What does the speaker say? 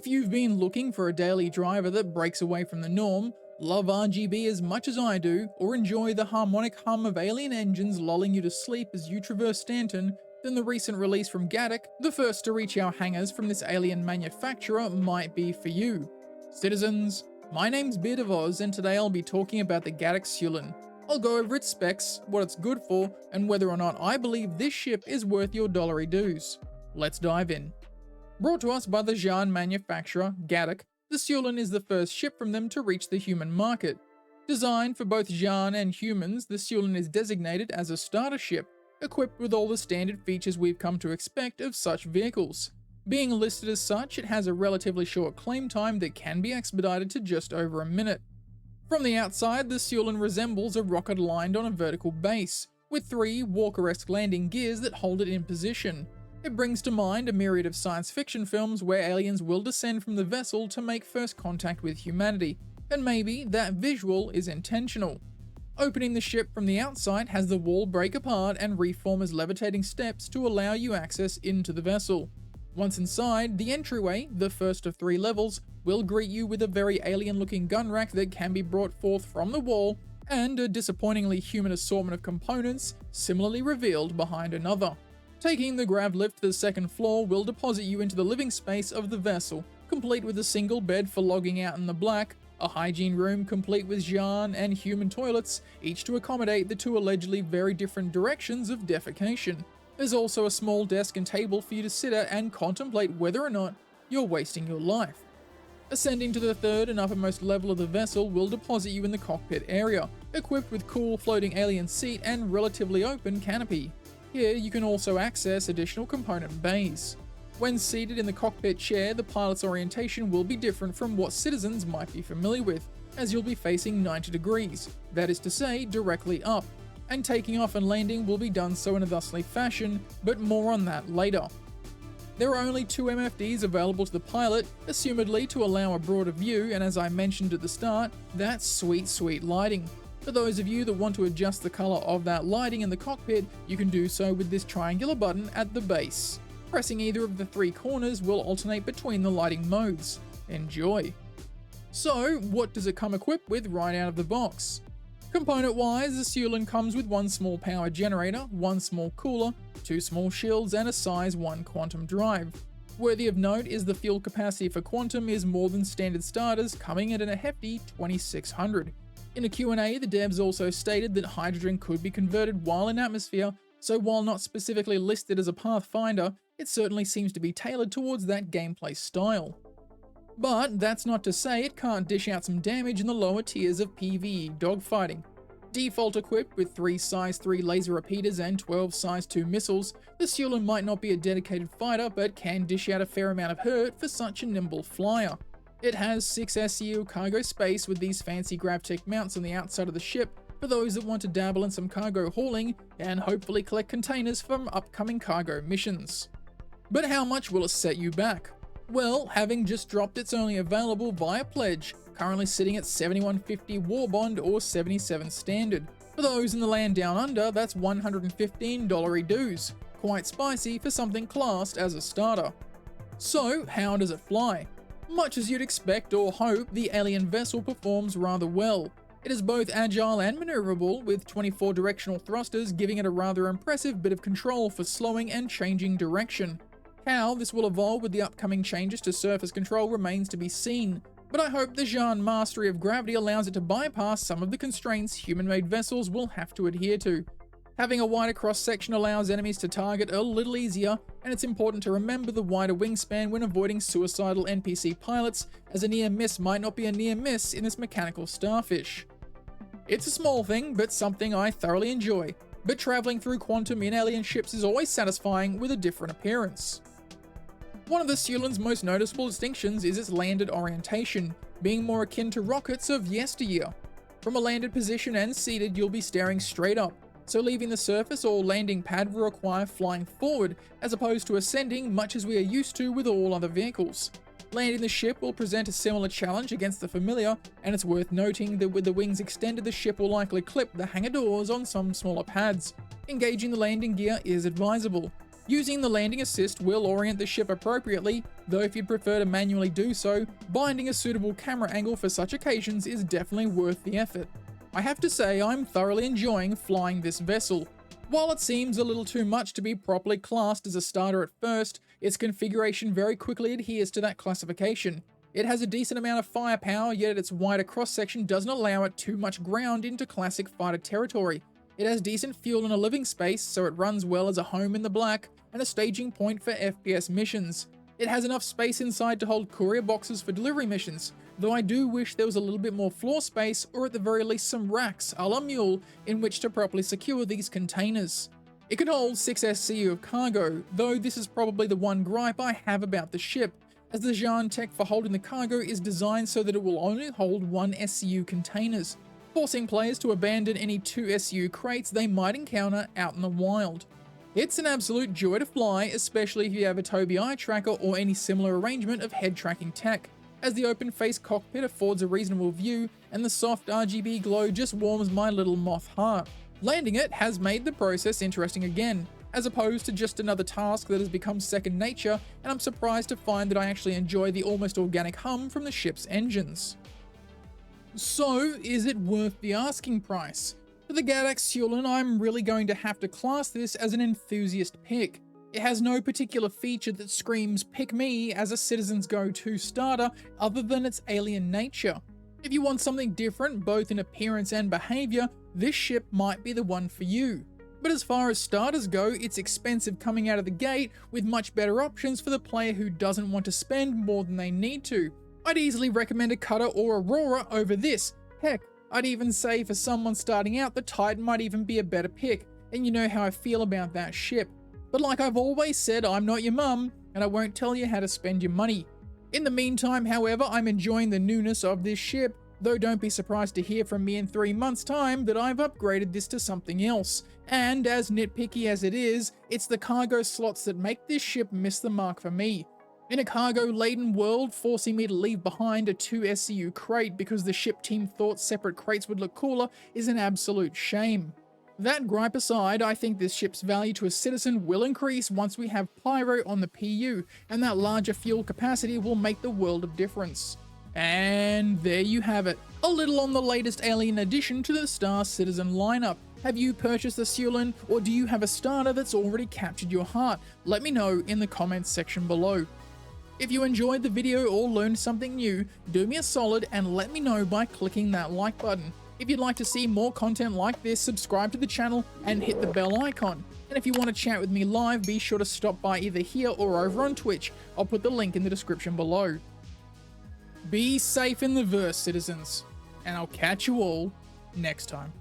If you've been looking for a daily driver that breaks away from the norm, love RGB as much as I do, or enjoy the harmonic hum of alien engines lulling you to sleep as you traverse Stanton, then the recent release from Gatac, the first to reach our hangars from this alien manufacturer, might be for you. Citizens, my name's Beard of Oz, and today I'll be talking about the Gatac Syulen. I'll go over its specs, what it's good for, and whether or not I believe this ship is worth your dollary dues. Let's dive in. Brought to us by the Xi'an manufacturer, Gatac, the Syulen is the first ship from them to reach the human market. Designed for both Xi'an and humans, the Syulen is designated as a starter ship, equipped with all the standard features we've come to expect of such vehicles. Being listed as such, it has a relatively short claim time that can be expedited to just over a minute. From the outside, the Syulen resembles a rocket aligned on a vertical base, with 3 Walker-esque landing gears that hold it in position. It brings to mind a myriad of science fiction films where aliens will descend from the vessel to make first contact with humanity, and maybe that visual is intentional. Opening the ship from the outside has the wall break apart and reform as levitating steps to allow you access into the vessel. Once inside, the entryway, the first of 3 levels, will greet you with a very alien-looking gun rack that can be brought forth from the wall, and a disappointingly human assortment of components, similarly revealed behind another. Taking the grav lift to the second floor will deposit you into the living space of the vessel, complete with a single bed for logging out in the black, a hygiene room complete with Xi'an and human toilets, each to accommodate the 2 allegedly very different directions of defecation. There's also a small desk and table for you to sit at and contemplate whether or not you're wasting your life. Ascending to the third and uppermost level of the vessel will deposit you in the cockpit area, equipped with cool floating alien seat and relatively open canopy. Here you can also access additional component bays. When seated in the cockpit chair, the pilot's orientation will be different from what citizens might be familiar with, as you'll be facing 90 degrees, that is to say, directly up, and taking off and landing will be done so in a thusly fashion, but more on that later. There are only 2 MFDs available to the pilot, assumedly to allow a broader view, and as I mentioned at the start, that's sweet lighting. For those of you that want to adjust the colour of that lighting in the cockpit, you can do so with this triangular button at the base. Pressing either of the 3 corners will alternate between the lighting modes. Enjoy! So, what does it come equipped with right out of the box? Component-wise, the Syulen comes with 1 small power generator, 1 small cooler, 2 small shields, and a size 1 quantum drive. Worthy of note is the fuel capacity for quantum is more than standard starters, coming in at a hefty 2600. In a Q&A, the devs also stated that hydrogen could be converted while in atmosphere, so while not specifically listed as a pathfinder, it certainly seems to be tailored towards that gameplay style. But that's not to say it can't dish out some damage in the lower tiers of PvE dogfighting. Default equipped with 3 size 3 laser repeaters and 12 size 2 missiles, the Syulen might not be a dedicated fighter but can dish out a fair amount of hurt for such a nimble flyer. It has 6 SCU cargo space with these fancy GravTech mounts on the outside of the ship for those that want to dabble in some cargo hauling and hopefully collect containers from upcoming cargo missions. But how much will it set you back? Well, having just dropped, it's only available via pledge, currently sitting at 7150 War Bond or 77 Standard. For those in the land down under, that's $115 dues. Quite spicy for something classed as a starter. So, how does it fly? Much as you'd expect or hope, the alien vessel performs rather well. It is both agile and maneuverable, with 24 directional thrusters giving it a rather impressive bit of control for slowing and changing direction. How this will evolve with the upcoming changes to surface control remains to be seen, but I hope the Xi'an mastery of gravity allows it to bypass some of the constraints human-made vessels will have to adhere to. Having a wider cross-section allows enemies to target a little easier, and it's important to remember the wider wingspan when avoiding suicidal NPC pilots, as a near miss might not be a near miss in this Mechanical Starfish. It's a small thing, but something I thoroughly enjoy, but travelling through quantum in alien ships is always satisfying with a different appearance. One of the Syulen's most noticeable distinctions is its landed orientation, being more akin to rockets of yesteryear. From a landed position and seated, you'll be staring straight up, so leaving the surface or landing pad will require flying forward, as opposed to ascending much as we are used to with all other vehicles. Landing the ship will present a similar challenge against the familiar, and it's worth noting that with the wings extended, the ship will likely clip the hangar doors on some smaller pads. Engaging the landing gear is advisable. Using the landing assist will orient the ship appropriately, though if you'd prefer to manually do so, finding a suitable camera angle for such occasions is definitely worth the effort. I have to say I'm thoroughly enjoying flying this vessel. While it seems a little too much to be properly classed as a starter at first, its configuration very quickly adheres to that classification. It has a decent amount of firepower, yet its wider cross-section doesn't allow it too much ground into classic fighter territory. It has decent fuel and a living space, so it runs well as a home in the black and a staging point for FPS missions. It has enough space inside to hold courier boxes for delivery missions, though I do wish there was a little bit more floor space, or at the very least some racks a la Mule in which to properly secure these containers. It can hold 6 SCU of cargo, though this is probably the one gripe I have about the ship, as the Jan tech for holding the cargo is designed so that it will only hold 1 SCU containers, forcing players to abandon any 2 SCU crates they might encounter out in the wild. It's an absolute joy to fly, especially if you have a Tobii eye tracker or any similar arrangement of head tracking tech, as the open face cockpit affords a reasonable view and the soft RGB glow just warms my little moth heart. Landing it has made the process interesting again, as opposed to just another task that has become second nature, and I'm surprised to find that I actually enjoy the almost organic hum from the ship's engines. So, is it worth the asking price? For the Gatac Syulen, I'm really going to have to class this as an enthusiast pick. It has no particular feature that screams pick me as a citizen's go-to starter other than its alien nature. If you want something different both in appearance and behaviour, this ship might be the one for you. But as far as starters go, it's expensive coming out of the gate, with much better options for the player who doesn't want to spend more than they need to. I'd easily recommend a Cutter or Aurora over this. Heck, I'd even say for someone starting out, the Titan might even be a better pick, and you know how I feel about that ship. But like I've always said, I'm not your mum, and I won't tell you how to spend your money. In the meantime, however, I'm enjoying the newness of this ship, though don't be surprised to hear from me in 3 months' time that I've upgraded this to something else. And as nitpicky as it is, it's the cargo slots that make this ship miss the mark for me. In a cargo-laden world, forcing me to leave behind a 2 SCU crate because the ship team thought separate crates would look cooler is an absolute shame. That gripe aside, I think this ship's value to a citizen will increase once we have Pyro on the PU, and that larger fuel capacity will make the world of difference. And there you have it, a little on the latest alien addition to the Star Citizen lineup. Have you purchased the Syulen, or do you have a starter that's already captured your heart? Let me know in the comments section below. If you enjoyed the video or learned something new, do me a solid and let me know by clicking that like button. If you'd like to see more content like this, subscribe to the channel and hit the bell icon. And if you want to chat with me live, be sure to stop by either here or over on Twitch. I'll put the link in the description below. Be safe in the verse, citizens, and I'll catch you all next time.